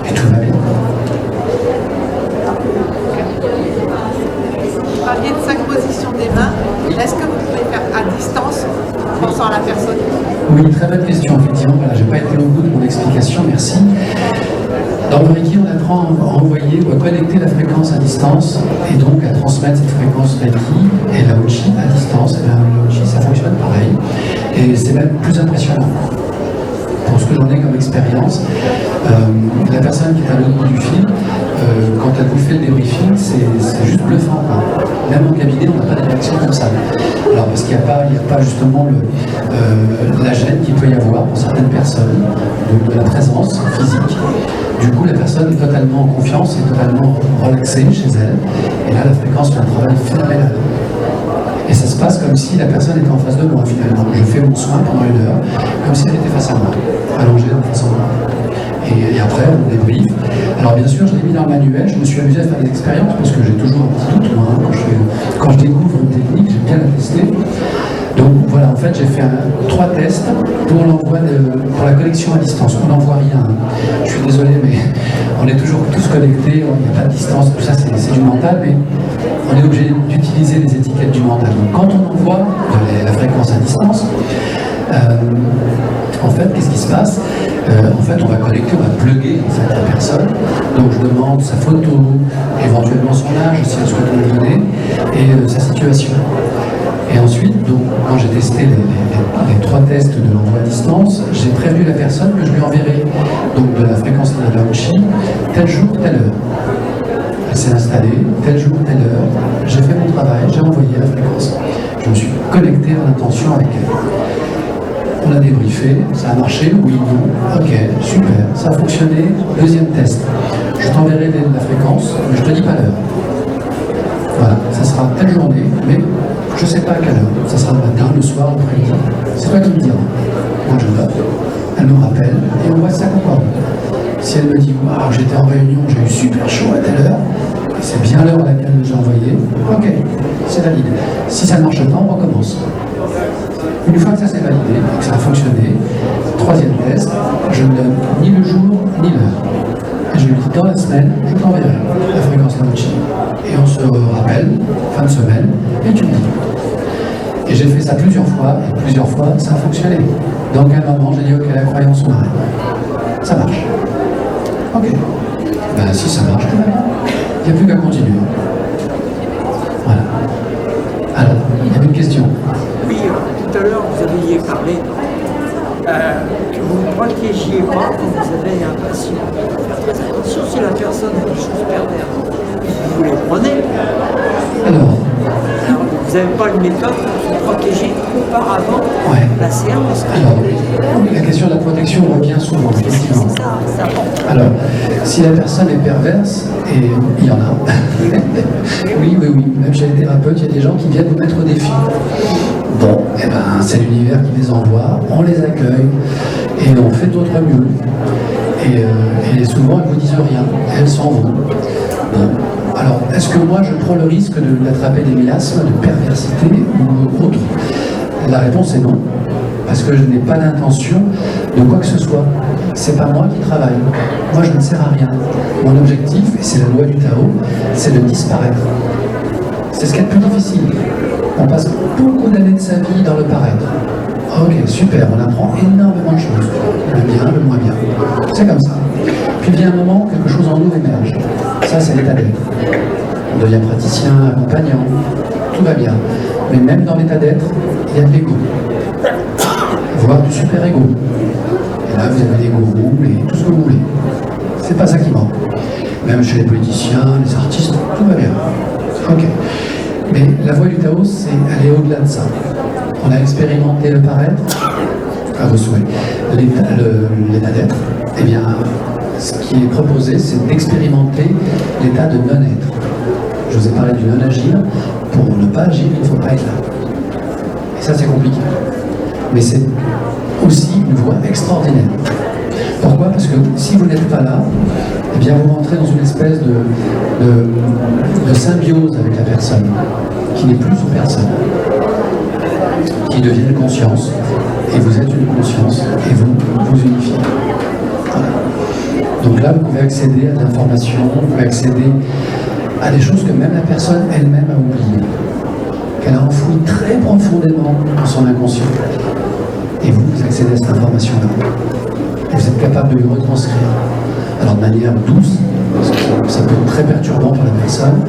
Et tout va bien. Vous parliez de 5 positions des mains. Est-ce que vous pouvez faire à distance en pensant à la personne? Oui, très bonne question, effectivement. Voilà, je n'ai pas été au bout de mon explication, merci. Dans le Reiki, on apprend à envoyer ou à connecter la fréquence à distance et donc à transmettre cette fréquence Reiki et Lao Chi à distance. Et bien, Lao Chi, ça fonctionne pareil. Et c'est même plus impressionnant. Pour ce que j'en ai comme expérience, la personne qui est à l'autre bout du fil, quand elle vous fait le débriefing, c'est juste bluffant. Quoi. Même en cabinet, on n'a pas de réaction comme ça. Alors parce qu'il n'y a pas justement la gêne qu'il peut y avoir pour certaines personnes de la présence physique. Du coup, la personne est totalement en confiance et totalement relaxée chez elle. Et là, la fréquence fait un travail phénoménal. Et ça se passe comme si la personne était en face de moi finalement. Je fais mon soin pendant 1 heure, comme si elle était face à moi, allongée en face à moi. Et après, on débrief. Alors bien sûr, je l'ai mis dans le manuel, je me suis amusé à faire des expériences, parce que j'ai toujours un petit doute, moi, hein, quand je découvre une technique, j'aime bien la tester. Donc voilà, en fait, j'ai fait 3 tests pour l'envoi pour la connexion à distance. On n'envoie rien. Je suis désolé, mais on est toujours tous connectés, il n'y a pas de distance, tout ça c'est du mental, mais on est obligé d'utiliser les étiquettes du mental. Donc quand on envoie la fréquence à distance, en fait, qu'est-ce qui se passe? En fait, on va connecter, on va plugger en fait, la personne. Donc je demande sa photo, éventuellement son âge, si elle souhaite me le donner, et sa situation. Et ensuite, donc, quand j'ai testé les 3 tests de l'envoi à distance, j'ai prévenu la personne que je lui enverrai donc de la fréquence de la Lao Chi, tel jour, telle heure. Elle s'est installée, tel jour, telle heure. J'ai fait mon travail, j'ai envoyé la fréquence. Je me suis connecté en intention avec elle. On a débriefé, ça a marché, oui, non, ok, super, ça a fonctionné. 2e test. Je t'enverrai la fréquence, mais je ne te dis pas l'heure. Voilà, ça sera telle journée, mais je ne sais pas à quelle heure. Ça sera le matin, le soir, l'après-midi. C'est toi qui me diras. Moi je note, elle me rappelle, et on voit ça concorde. Si elle me dit, waouh, j'étais en réunion, j'ai eu super chaud à telle heure, c'est bien l'heure à laquelle j'ai envoyé, ok, c'est valide. Si ça ne marche pas, on recommence. Une fois que ça s'est validé, que ça a fonctionné, 3e test, je ne donne ni le jour ni l'heure. Et je lui dis, dans la semaine, je t'enverrai la fréquence Lao Chi. Et on se rappelle, fin de semaine, et tu me dis. Et j'ai fait ça plusieurs fois, et plusieurs fois, ça a fonctionné. Donc à un moment, j'ai dit, ok, la croyance, on arrête. Ça marche. Ok. Ben si ça marche, il n'y a plus qu'à continuer. Voilà. Alors, il y avait une question. Oui, tout à l'heure, vous aviez parlé que vous ne protégiez pas quand vous avez un patient. Faire très attention. attention, si la personne a des choses perverses, vous les prenez. Alors, Vous n'avez pas une méthode pour se protéger auparavant ouais. la séance. Alors, la question de la protection revient souvent, effectivement. C'est ça, c'est important. Alors, si la personne est perverse, et il y en a, oui, même chez les thérapeutes, il y a des gens qui viennent vous mettre au défi. Bon, eh ben, c'est l'univers qui les envoie, on les accueille, et on fait d'autres mieux. Et souvent, elles ne vous disent rien, elles s'en vont. Bon. Alors, est-ce que moi, je prends le risque d'attraper des miasmes, de perversité ou autre? La réponse est non, parce que je n'ai pas d'intention de quoi que ce soit. C'est pas moi qui travaille. Moi, je ne sers à rien. Mon objectif, et c'est la loi du Tao, c'est de disparaître. C'est ce qui est le plus difficile. On passe beaucoup d'années de sa vie dans le paraître. Ok, super, on apprend énormément de choses. Le bien, le moins bien. C'est comme ça. Puis vient un moment, quelque chose en nous émerge. Ça, c'est l'état d'être. On devient praticien, accompagnant, tout va bien. Mais même dans l'état d'être, il y a de l'ego. Voire du super-ego. Et là, vous avez les gourous, tout ce que vous voulez. C'est pas ça qui manque. Même chez les politiciens, les artistes, tout va bien. Ok. Mais la voie du Tao, c'est aller au-delà de ça. On a expérimenté le paraître, à vos souhaits, l'état d'être. Eh bien, ce qui est proposé, c'est d'expérimenter l'état de non-être. Je vous ai parlé du non-agir. Pour ne pas agir, il ne faut pas être là. Et ça, c'est compliqué. Mais c'est aussi une voie extraordinaire. Pourquoi? Parce que si vous n'êtes pas là, eh bien, vous rentrez dans une espèce de symbiose avec la personne, qui n'est plus une personne, qui devient une conscience, et vous êtes une conscience, et vous vous unifiez. Voilà. Donc là, vous pouvez accéder à de l'information, vous pouvez accéder à des choses que même la personne elle-même a oubliées, qu'elle a enfouies très profondément dans son inconscient. Et vous accédez à cette information-là. Et vous êtes capable de lui retranscrire. Alors de manière douce, parce que ça peut être très perturbant pour la personne.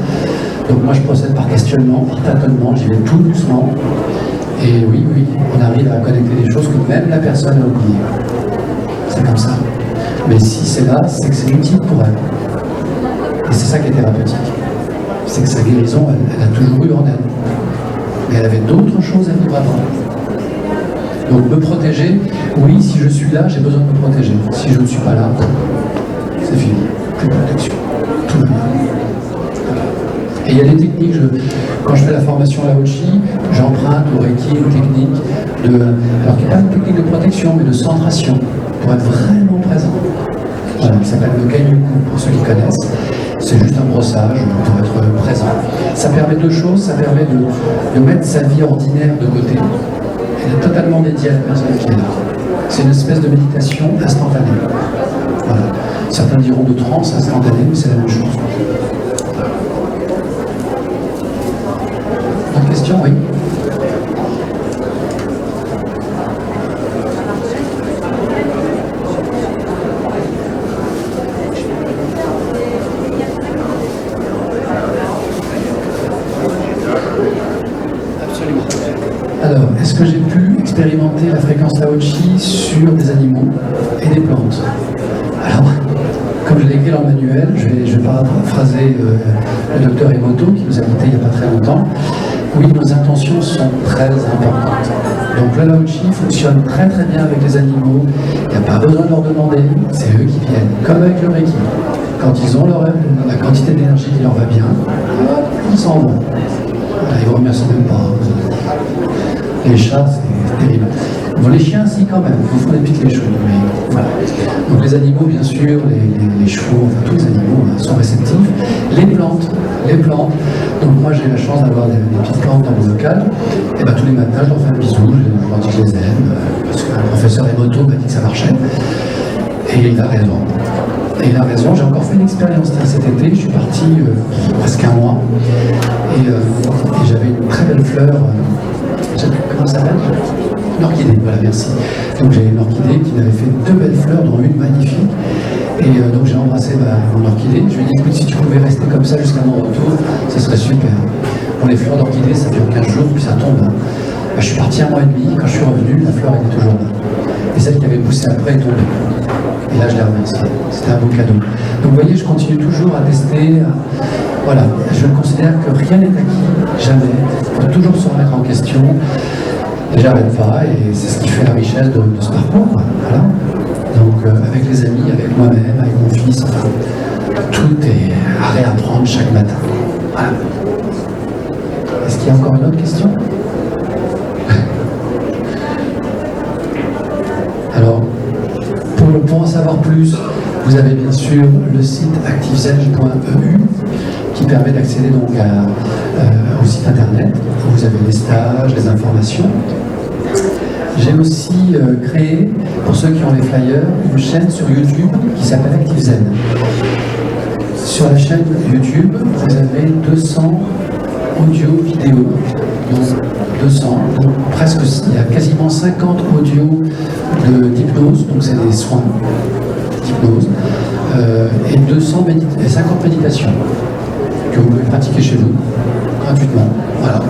Donc moi je procède par questionnement, par tâtonnement, j'y vais tout doucement. Et oui, on arrive à connecter des choses que même la personne a oubliées. C'est comme ça. Mais si c'est là, c'est que c'est utile pour elle. Et c'est ça qui est thérapeutique. C'est que sa guérison, elle a toujours eu en elle. Mais elle avait d'autres choses à vivre avant. Donc me protéger, oui, si je suis là, j'ai besoin de me protéger. Si je ne suis pas là, c'est fini. Plus de protection. Tout va bien. Et il y a des techniques, quand je fais la formation à la Hochi, j'emprunte au Reiki une technique alors qui n'est pas une technique de protection, mais de centration, pour être vraiment présent. Voilà, qui s'appelle le Gaïuku, pour ceux qui connaissent. C'est juste un brossage pour être présent. Ça permet deux choses, ça permet de mettre sa vie ordinaire de côté. Elle est totalement dédiée à la personne qui est là. C'est une espèce de méditation instantanée. Voilà. Certains diront de transe instantanée, mais c'est la même chose. Une question, oui. Alors, est-ce que j'ai pu expérimenter la fréquence Lao-Chi sur des animaux et des plantes? Alors, comme je l'ai écrit dans le manuel, je vais paraphraser le docteur Emoto qui nous a quittés il n'y a pas très longtemps. Oui, nos intentions sont très importantes. Donc le Lao-Chi fonctionne très très bien avec les animaux. Il n'y a pas besoin de leur demander, c'est eux qui viennent. Comme avec le Reiki. Quand ils ont la quantité d'énergie qui leur va bien, hop, ils s'en vont. Voilà, ils ne vous remercient même pas. Les chats, c'est terrible. Bon, les chiens, si, quand même, ils font des petites léchouilles. Mais voilà. Donc les animaux, bien sûr, les chevaux, enfin tous les animaux sont réceptifs. Les plantes. Donc moi, j'ai la chance d'avoir des petites plantes dans mon local. Et bien tous les matins, je leur fais un bisou, je leur dis que je les aime, parce qu'un professeur Emoto m'a dit que ça marchait. Et il a raison. J'ai encore fait une expérience cet été. Je suis parti presque un mois. Et j'avais une très belle fleur. Je ne sais plus comment ça s'appelle. Une orchidée, voilà, merci. Donc j'ai une orchidée qui m'avait fait deux belles fleurs, dont une magnifique. Et donc j'ai embrassé mon orchidée. Je lui ai dit, écoute, si tu pouvais rester comme ça jusqu'à mon retour, ça serait super. Bon, les fleurs d'orchidée, ça dure 15 jours, puis ça tombe. Je suis parti un mois et demi. Quand je suis revenu, la fleur était toujours là. Et celle qui avait poussé après est tombée. Et là, je les remercie. C'était un beau cadeau. Donc, vous voyez, je continue toujours à tester. Voilà, je considère que rien n'est acquis, jamais. Il faut toujours se remettre en question. Et j'arrête pas, et c'est ce qui fait la richesse de ce parcours. Voilà. Donc, avec les amis, avec moi-même, avec mon fils, enfin, tout est à réapprendre chaque matin. Voilà. Est-ce qu'il y a encore une autre question? Alors, pour en savoir plus, vous avez bien sûr le site activezen.eu qui permet d'accéder donc au site internet. Vous avez les stages, les informations. J'ai aussi créé, pour ceux qui ont les flyers, une chaîne sur YouTube qui s'appelle ActiveZen. Sur la chaîne YouTube, vous avez 200 audio-vidéos. Donc 200, donc presque, il y a quasiment 50 audios d'hypnose, donc c'est des soins d'hypnose, et 50 méditations que vous pouvez pratiquer chez vous, gratuitement, voilà,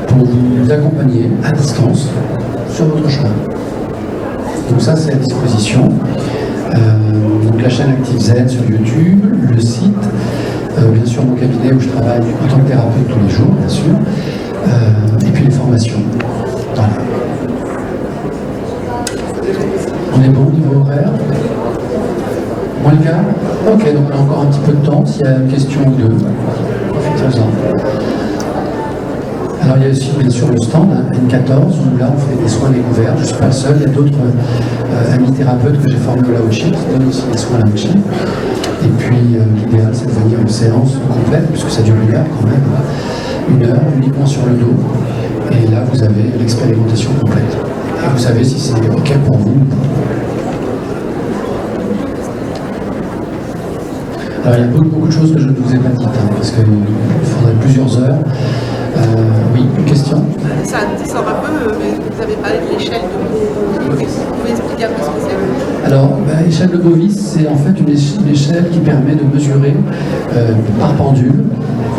pour vous accompagner à distance sur votre chemin. Donc ça, c'est à disposition. Donc la chaîne ActiveZen sur YouTube, le site, bien sûr mon cabinet où je travaille en tant que thérapeute tous les jours, bien sûr, et puis les formations. Voilà. On est bon au niveau horaire? Moins le quart? Ok, donc on a encore un petit peu de temps, s'il y a une question ou deux. Profitez-en. Alors il y a aussi bien sûr le stand, N14, où là on fait des soins découverts. Je ne suis pas le seul, il y a d'autres amis thérapeutes que j'ai formés au Lao-Chi qui donnent aussi des soins Lao-Chi. Et puis l'idéal c'est de venir une séance complète, puisque ça dure 1 heure quand même, 1 heure uniquement sur le dos. Et là vous avez l'expérimentation complète. Et vous savez si c'est OK pour vous ou pas. Alors il y a beaucoup de choses que je ne vous ai pas dites, parce qu'il faudrait plusieurs heures. Oui, une question? Ça sort un peu, mais vous avez parlé de l'échelle de Bovis. Vous pouvez expliquer un peu ce que c'est? Alors, l'échelle de Bovis, c'est en fait une échelle qui permet de mesurer par pendule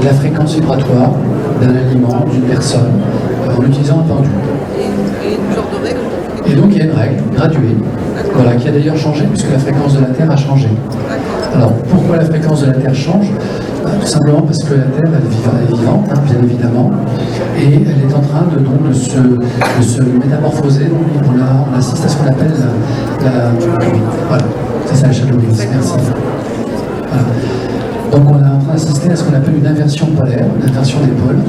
la fréquence vibratoire d'un aliment, d'une personne, en utilisant un pendule. Et une genre de règle? Et donc, il y a une règle graduée, voilà, qui a d'ailleurs changé, puisque la fréquence de la Terre a changé. Alors, pourquoi la fréquence de la Terre change? Tout simplement parce que la Terre elle est vivante, bien évidemment, et elle est en train de se métamorphoser. Donc on assiste à ce qu'on appelle voilà, c'est ça l'échelle de Bovis, merci. Voilà. Donc on est en train d'assister à ce qu'on appelle une inversion polaire, une inversion des pôles.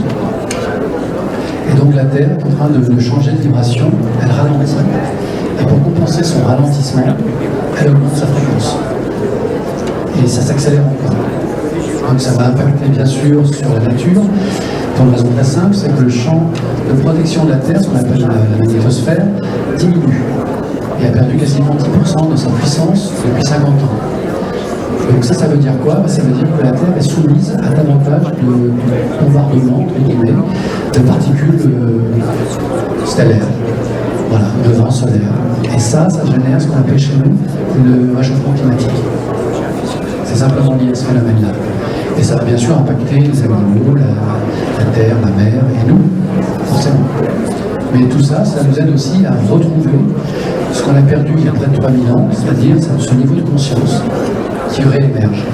Et donc la Terre est en train de changer de vibration, elle ralentit. Et pour compenser son ralentissement, elle augmente sa fréquence. Et ça s'accélère encore. Donc ça va impacter bien sûr sur la nature, pour une raison très simple, c'est que le champ de protection de la Terre, ce qu'on appelle la magnétosphère, diminue et a perdu quasiment 10% de sa puissance depuis 50 ans. Donc ça veut dire quoi? Ça veut dire que la Terre est soumise à davantage de bombardements, entre guillemets, de particules stellaires, voilà, de vent solaire. Et ça génère ce qu'on appelle chez nous le réchauffement climatique. C'est simplement lié à ce phénomène-là. Et ça va bien sûr impacter les animaux, la terre, la mer et nous, forcément. Mais tout ça, ça nous aide aussi à retrouver ce qu'on a perdu il y a près de 3000 ans, c'est-à-dire ce niveau de conscience qui réémerge.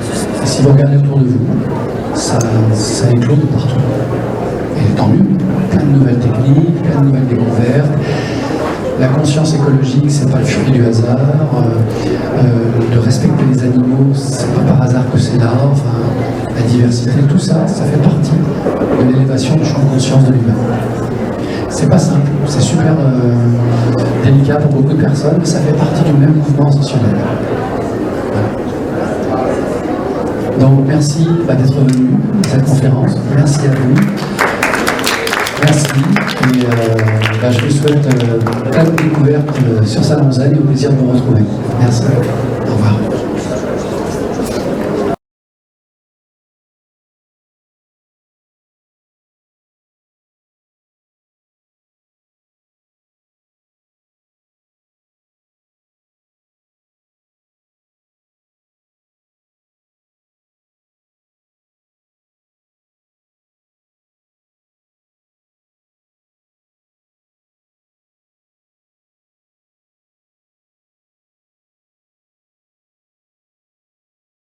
Et si vous regardez autour de vous, ça éclose de partout. Et tant mieux, plein de nouvelles techniques, plein de nouvelles découvertes. La conscience écologique, c'est pas le fruit du hasard. De respecter les animaux, c'est pas par hasard que c'est là. Enfin, la diversité, tout ça, ça fait partie de l'élévation du champ de conscience de l'humain. C'est pas simple, c'est super délicat pour beaucoup de personnes, mais ça fait partie du même mouvement ascensionnel. Donc merci d'être venu à cette conférence. Merci à vous. Merci. Et je vous souhaite plein de découvertes sur Salon Zen et au plaisir de vous retrouver. Merci.